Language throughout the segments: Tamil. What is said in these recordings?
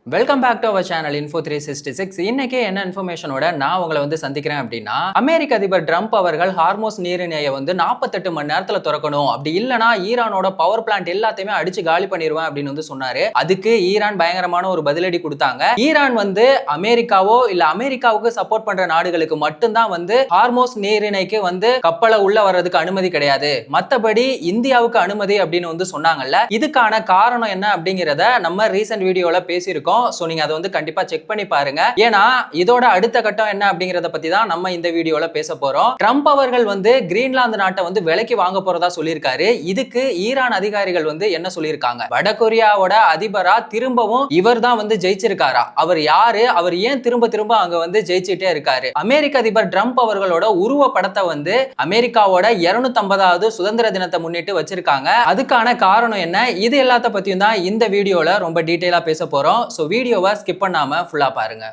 Welcome back to our channel info 366. இன்னைக்கு என்ன இன்ஃபர்மேஷனோட நான் உங்களை வந்து சந்திக்கிறேன் அப்படின்னா, அமெரிக்க அதிபர் ட்ரம்ப் அவர்கள் ஹார்மோஸ் நீரிணையை வந்து 48 மணி நேரத்துல திறக்கணும், அப்படி இல்லைனா ஈரானோட பவர் பிளான்ட் எல்லாத்தையுமே அடிச்சு காலி பண்ணிடுவேன் அப்படின்னு வந்து சொன்னாரு. அதுக்கு ஈரான் பயங்கரமான ஒரு பதிலடி கொடுத்தாங்க. ஈரான் வந்து அமெரிக்காவோ இல்ல அமெரிக்காவுக்கு சப்போர்ட் பண்ற நாடுகளுக்கு மட்டும்தான் வந்து ஹார்மோஸ் நீரிணைக்கு வந்து கப்பலை உள்ள வர்றதுக்கு அனுமதி கிடையாது, மத்தபடி இந்தியாவுக்கு அனுமதி அப்படின்னு வந்து சொன்னாங்கல்ல. இதுக்கான காரணம் என்ன அப்படிங்கிறத நம்ம ரீசெண்ட் வீடியோல பேசியிருக்கோம். சோ நீங்க அதை வந்து கண்டிப்பா செக் பண்ணி பாருங்க. ஏன்னா இதோட அடுத்த கட்டம் என்ன அப்படிங்கறத பத்தி தான் நம்ம இந்த வீடியோல பேச போறோம். ட்ரம்ப் அவர்கள் வந்து கிரீன்லாந்து நாட்டை வந்து விலைக்கு வாங்க போறதா சொல்லியிருக்காரு. இதுக்கு ஈரான் அதிகாரிகள் வந்து என்ன சொல்லியிருக்காங்க, வடகொரியாவோட அதிபரா திரும்பவும் இவர் தான் வந்து ஜெயிச்சிருக்காரா, அவர் யாரு, அவர் ஏன் திரும்ப திரும்ப அங்க வந்து ஜெயிச்சிட்டே இருக்காரு. அமெரிக்க அதிபர் ட்ரம்ப் அவர்களோட உருவ படத்தை வந்து அமெரிக்காவோட 250வது சுதந்திர தினத்தை முன்னிட்டு வச்சிருக்காங்க. அதுக்கான காரணம் என்ன, இது எல்லாத்த பத்தியும் தான் இந்த வீடியோல ரொம்ப டீடைலா பேச போறோம். சோ வீடியோவை ஸ்கிப் பண்ணாம ஃபுல்லா பாருங்க.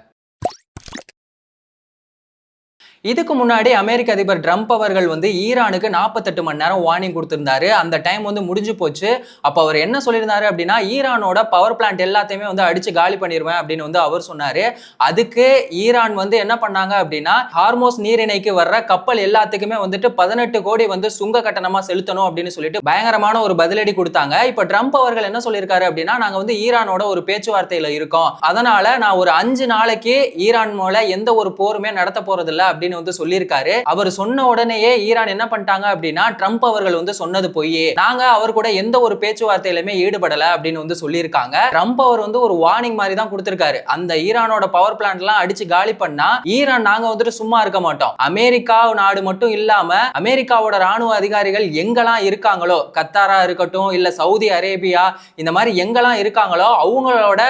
இதுக்கு முன்னாடி அமெரிக்க அதிபர் ட்ரம்ப் அவர்கள் வந்து ஈரானுக்கு 48 மணி நேரம் வார்னிங் கொடுத்திருந்தாரு. அந்த டைம் வந்து முடிஞ்சு போச்சு. அப்ப அவர் என்ன சொல்லியிருந்தாரு அப்படின்னா, ஈரானோட பவர் பிளான்ட் எல்லாத்தையுமே வந்து அடிச்சு காலி பண்ணிடுவேன் அப்படின்னு வந்து அவர் சொன்னாரு. அதுக்கு ஈரான் வந்து என்ன பண்ணாங்க அப்படின்னா, ஹார்மோஸ் நீரிணைக்கு வர்ற கப்பல் எல்லாத்துக்குமே வந்துட்டு 18 கோடி வந்து சுங்க கட்டணமா செலுத்தணும் அப்படின்னு சொல்லிட்டு பயங்கரமான ஒரு பதிலடி கொடுத்தாங்க. இப்ப ட்ரம்ப் அவர்கள் என்ன சொல்லியிருக்காரு அப்படின்னா, நாங்க வந்து ஈரானோட ஒரு பேச்சுவார்த்தையில இருக்கோம், அதனால நான் ஒரு 5 நாளைக்கு ஈரான் மூல எந்த ஒரு போருமே நடத்த போறதில்லை அப்படின்னு வந்து சொல்லியிருக்காரு. அவர் சொன்ன உடனேயே ஈரான் என்ன பண்ணிட்டாங்க அப்படின்னா, ட்ரம்ப் அவர்கள் வந்து சொன்னது பொய்யே, நாங்க அவர் கூட எந்த ஒரு பேச்சுவார்த்தையிலுமே ஈடுபடல அப்படின்னு வந்து சொல்லியிருக்காங்க. ட்ரம்ப் அவர் வந்து ஒரு வார்னிங் மாதிரி தான் கொடுத்திருக்காரு. அந்த ஈரானோட பவர் பிளான்ட் எல்லாம் அடிச்சு காலி பண்ணா ஈரான் நாங்க வந்துட்டு சும்மா இருக்க மாட்டோம். அமெரிக்கா நாடு மட்டும் இல்லாம அமெரிக்காவோட ராணுவ அதிகாரிகள் எங்கெல்லாம் இருக்காங்களோ, கத்தாரா இருக்கட்டும் இல்ல சவுதி அரேபியா, இந்த மாதிரி எங்கெல்லாம் இருக்காங்களோ அவங்களோட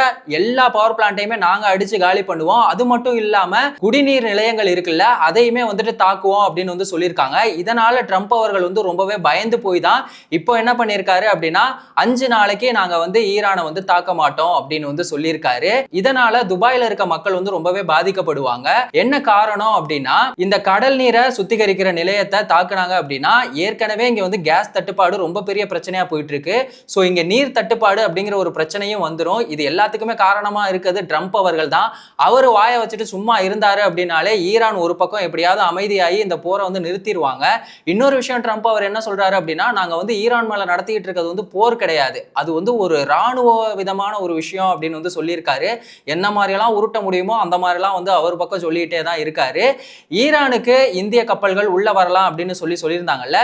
எல்லா பவர் பிளான்ட்டையுமே நாங்க அடிச்சு காலி பண்ணுவோம். அது மட்டும் இல்லாம குடிநீர் நிலையங்கள் இருக்குல்ல, அதையுமே வந்துட்டு தாக்குவோம் அப்படின்னு வந்து சொல்லியிருக்காங்க. இதனால ட்ரம்ப் அவர்கள் வந்து ரொம்பவே பயந்து போய் தான் இப்போ என்ன பண்ணியிருக்காரு அப்படின்னா, 5 நாளைக்கு நாங்க வந்து ஈரானை வந்து தாக்க மாட்டோம் அப்படின்னு வந்து சொல்லியிருக்காரு. இதனால துபாயில இருக்க மக்கள் வந்து ரொம்பவே பாதிக்கப்படுவாங்க. என்ன காரணம் அப்படின்னா, இந்த கடல் நீரை சுத்திகரிக்கிற நிலையத்தை தாக்குனாங்க அப்படின்னா ஏற்கனவே இங்க வந்து கேஸ் தட்டுப்பாடு ரொம்ப பெரிய பிரச்சனையா போயிட்டு இருக்கு. சோ இங்க நீர் தட்டுப்பாடு அப்படிங்கிற ஒரு பிரச்சனையும் வந்துடும். இது எல்லாத்துக்குமே காரணமா இருக்கிறது ட்ரம்ப் அவர்கள் தான். அவர் வாயை வச்சுட்டு சும்மா இருந்தாரு அப்படின்னாலே ஈரான் ஒரு பக்கம் எப்படியாவது அமைதியாகி இந்த போரை வந்து நிறுத்திடுவாங்க. இன்னொரு விஷயம், ட்ரம்ப் அவர் என்ன சொல்றாரு அப்படின்னா, நாங்க வந்து ஈரான் மேல நடத்திட்டு இருக்கிறது வந்து போர் கிடையாது, அது வந்து ஒரு ராணுவ விதமான ஒரு விஷயம் அப்படின்னு வந்து சொல்லியிருக்காரு. என்ன மாதிரியெல்லாம் உருட்ட முடியுமோ அந்த மாதிரிலாம் வந்து அவர் பக்கம் சொல்லிட்டே தான் இருக்காரு. ஈரானுக்கு இந்திய கப்பல்கள் உள்ள வரலாம் அப்படின்னு சொல்லியிருந்தாங்கல்ல.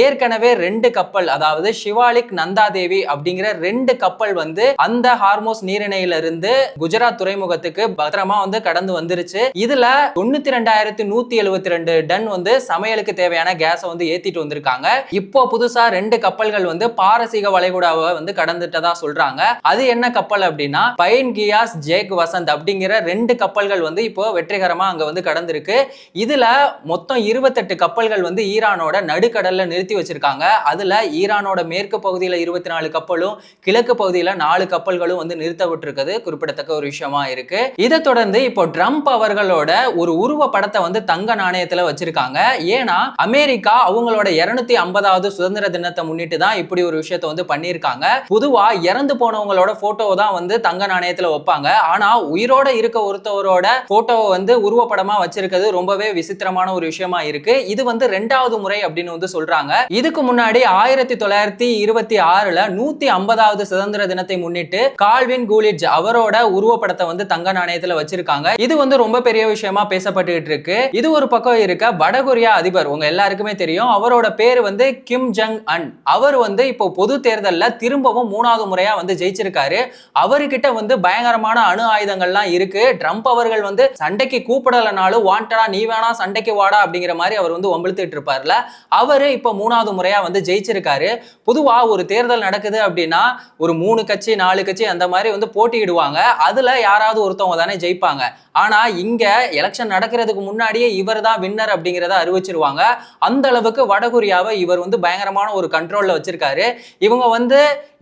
ஏற்கனவே 2 கப்பல், அதாவது ஷிவாலிக், நந்தாதேவி அப்படிங்கிற 2 கப்பல் வந்து அந்த ஹார்மோஸ் நீரிணையில இருந்து குஜராத் துறைமுகத்துக்கு பத்திரமா வந்து கடந்து வந்துருச்சு. இதுல 92,172 டன் வந்து சமையலுக்கு தேவையான கேஸை வந்து ஏத்திட்டு வந்திருக்காங்க. இப்போ புதுசா 2 கப்பல்கள் வந்து பாரசீக வளைகுடாவை வந்து கடந்துட்டதா சொல்றாங்க. அது என்ன கப்பல் அப்படின்னா, பைன் கியாஸ் ஜேக் வசந்த் அப்படிங்கிற 2 கப்பல்கள் வந்து இப்போ வெற்றிகரமா அங்க வந்து கடந்திருக்கு. இதுல மொத்தம் 28 கப்பல்கள் வந்து ஈரானோட நடுக்கடல்ல நிறுத்தி வச்சிருக்காங்க. அதுல ஈரானோட மேற்கு பகுதியில 24 கப்பலும் கிழக்கு பகுதியில 4 கப்பல்களும் வந்து நிறுத்தப்பட்டிருக்கிறது குறிப்பிடத்தக்க ஒரு விஷயமா இருக்கு. இதை தொடர்ந்து இப்போ ட்ரம்ப் அவர்களோட ஒரு உருவ படத்தை வந்து தங்க நாணயத்துல வச்சிருக்காங்க. ஏன்னா அமெரிக்கா அவங்களோட 250வது சுதந்திர தினத்தை முன்னிட்டு தான் இப்படி ஒரு விஷயத்தை வந்து பண்ணியிருக்காங்க. பொதுவா இறந்து போனவங்களோட போட்டோ தான் வந்து தங்க நாணயத்துல வைப்பாங்க. ஆனா உயிரோட இருக்க ஒருத்தவரோட போட்டோவை வந்து உருவப்படமா வச்சிருக்கிறது ரொம்பவே விசித்திரமான ஒரு விஷயமா இருக்கு. இது வந்து 2வது முறை அப்படின்னு வந்து சொல்றாங்க. இதுக்கு முன்னாடி 1926ல 150வது சுதந்திர தினத்தை முன்னிட்டு கால்வின் கூலிட்ஜ் அவரோட உருவப்படத்தை வந்து தங்க நாணயத்துல வச்சிருக்காங்க. இது வந்து ரொம்ப பெரிய விஷயமா பேசப்பட்டு இருக்கு. இது ஒரு பக்கம் இருக்க, வடகொரியா அதிபர் உங்க எல்லாருக்குமே தெரியும், அவரோட பேர் வந்து கிம் ஜங் அன். அவர் வந்து இப்போ பொது தேர்தலில் திரும்பவும் 3வது முறையா வந்து ஜெயிச்சிருக்காரு. அவர்கிட்ட வந்து பயங்கரமான அணு ஆயுதங்கள்லாம் இருக்கு. ட்ரம்ப் அவர்கள் வந்து சண்டைக்கு கூப்பிடலனாலும் வாண்டடா நீ வேணா சண்டைக்கு வாடா அப்படிங்கிற மாதிரி அவர் வந்து வம்பிழுத்துட்டு இருப்பார்ல, அவரு இப்போ 3வது முறையா வந்து ஜெயிச்சிருக்காரு. பொதுவா ஒரு தேர்தல் நடக்குது அப்படின்னா ஒரு 3 கட்சி 4 கட்சி அந்த மாதிரி வந்து போட்டியிடுவாங்க. அதுல யாராவது ஒருத்தவங்க தானே ஜெயிப்பாங்க. ஆனா இங்க எலெக்ஷன் நடக்கிறதுக்கு முன்னாடியே முன்னாடியே இவர் தான் வின்னர் அப்படிங்கிறத அறிவிச்சிருவாங்க. அந்த அளவுக்கு வடகொரியாவை இவர் வந்து பயங்கரமான ஒரு கண்ட்ரோல்ல வச்சிருக்காரு. இவங்க வந்து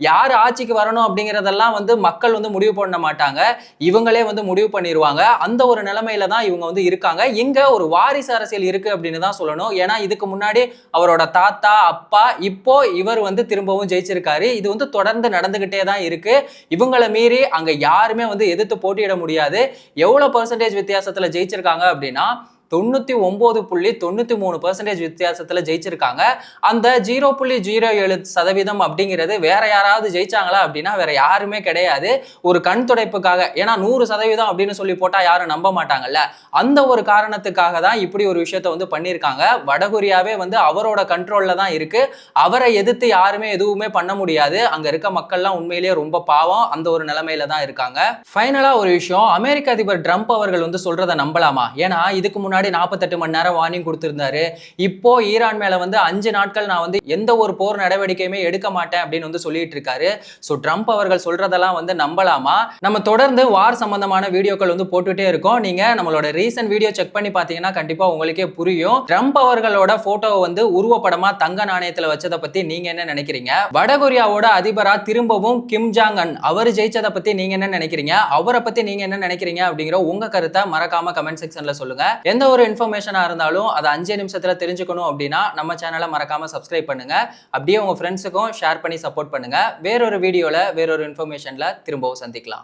யார் ஆட்சிக்கு வரணும் அப்படிங்கிறதெல்லாம் வந்து மக்கள் வந்து முடிவு பண்ண மாட்டாங்க, இவங்களே வந்து முடிவு பண்ணிடுவாங்க. அந்த ஒரு நிலைமையில தான் இவங்க வந்து இருக்காங்க. இங்க ஒரு வாரிசு அரசியல் இருக்கு அப்படின்னு தான் சொல்லணும். ஏன்னா இதுக்கு முன்னாடி அவரோட தாத்தா, அப்பா, இப்போ இவர் வந்து திரும்பவும் ஜெயிச்சிருக்காரு. இது வந்து தொடர்ந்து நடந்துகிட்டே தான் இருக்கு. இவங்களை மீறி அங்க யாருமே வந்து எதிர்த்து போட்டியிட முடியாது. எவ்வளவு பெர்சன்டேஜ் வித்தியாசத்துல ஜெயிச்சிருக்காங்க அப்படின்னா 99.93% வித்தியாசத்துல ஜெயிச்சிருக்காங்க. அந்த 0.07% அப்படிங்கிறது வேற யாராவது ஜெயிச்சாங்களா அப்படின்னா வேற யாருமே கிடையாது. ஒரு கண் துடைப்புக்காக, ஏன்னா 100% அப்படின்னு சொல்லி போட்டா யாரும் நம்ப மாட்டாங்கல்ல, அந்த ஒரு காரணத்துக்காக தான் இப்படி ஒரு விஷயத்த வந்து பண்ணியிருக்காங்க. வடகொரியாவே வந்து அவரோட கண்ட்ரோல்ல தான் இருக்கு. அவரை எதிர்த்து யாருமே எதுவுமே பண்ண முடியாது. அங்க இருக்க மக்கள்லாம் உண்மையிலேயே ரொம்ப பாவம், அந்த ஒரு நிலைமையில தான் இருக்காங்க. ஃபைனலா ஒரு விஷயம், அமெரிக்க அதிபர் ட்ரம்ப் அவர்கள் வந்து சொல்றதை நம்பலாமா? ஏன்னா இதுக்கு முன்னாடி 48 மணி நேரம் வார்னிங் கொடுத்திருந்தாரு. இப்போ ஈரான் மேல வந்து 5 நாட்கள் நான் வந்து எந்த ஒரு போர் நடவடிக்கையுமே எடுக்க மாட்டேன் அப்படின்னு வந்து சொல்லிட்டு இருக்காரு. சோ ட்ரம்ப் அவர்கள் சொல்றதெல்லாம் வந்து நம்பலாமா? நம்ம தொடர்ந்து வார் சம்பந்தமான வீடியோக்கள் வந்து போட்டுட்டே இருக்கோம். நீங்க நம்மளோட ரீசன்ட் வீடியோ செக் பண்ணி பாத்தீங்கன்னா கண்டிப்பா உங்களுக்கே புரியும். ட்ரம்ப் அவர்களோட போட்டோவை வந்து உருவப்படமா தங்க நாணயத்துல வச்சதை பத்தி நீங்க என்ன நினைக்கிறீங்க? வடகொரியாவோட அதிபரா திரும்பவும் கிம் ஜாங் அன் அவர் ஜெயிச்சதை பத்தி நீங்க என்ன நினைக்கிறீங்க? அவரை பத்தி நீங்க என்ன நினைக்கிறீங்க அப்படிங்கிற உங்க கருத்தை மறக்காம கமெண்ட் செக்ஷன்ல சொல்லுங்க. எந்த ஒரு இன்ஃபர்மேஷனா இருந்தாலும் அதை 5 நிமிஷத்துல தெரிஞ்சுக்கணும் அப்படின்னா நம்ம சேனலை மறக்காம சப்ஸ்கிரைப் பண்ணுங்க. அப்படியே உங்க ஃப்ரெண்ட்ஸுக்கும் ஷேர் பண்ணி சப்போர்ட் பண்ணுங்க. வேறொரு வீடியோல வேறொரு இன்ஃபர்மேஷன்ல திரும்பவும் சந்திக்கலாம்.